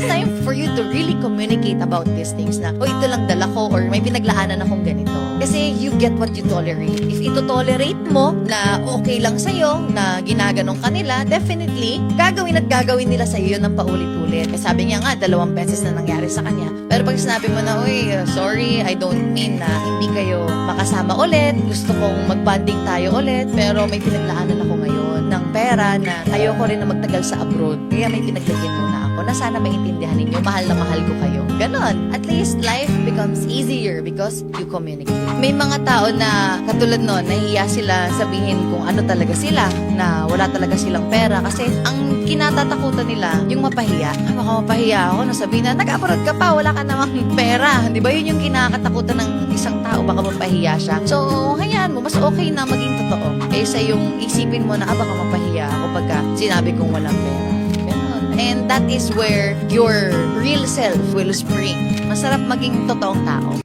time for you to really communicate about these things na, oh, ito lang dala ko or may pinaglaanan akong ganito. Kasi you get what you tolerate. If ito-tolerate mo na okay lang sa'yo, na ginaganong kanila, definitely, gagawin at gagawin nila sa'yo yun ng paulit-ulit. Kasi sabi niya nga, 2 beses na nangyari sa kanya. Pero pag sinabi mo na, uy, sorry, I don't mean na hindi kayo makasama ulit. Gusto kong mag-bonding tayo ulit. Pero may pinaglaanan ako ngayon ng pera na ayoko rin na magtagal sa abroad. Kaya may pinaglagyan muna ako na sana maintindihan ninyo, mahal na mahal ko kayo. Ganon. At least life becomes easier because you communicate. May mga tao na katulad nun, nahiya sila sabihin kung ano talaga sila, na wala talaga silang pera kasi ang kinatatakutan nila, yung mapahiya. Ay, baka mapahiya ako na sabihin na nag-abroad ka pa, wala ka namang pera. Di ba yun yung kinakatakutan ng isang tao, baka mapahiya siya. So, hayaan mo, mas okay na maging totoo kaysa yung isipin mo na baka mapahiya ako pagka sinabi kong walang pera. And that is where your real self will spring. Masarap maging totoong tao.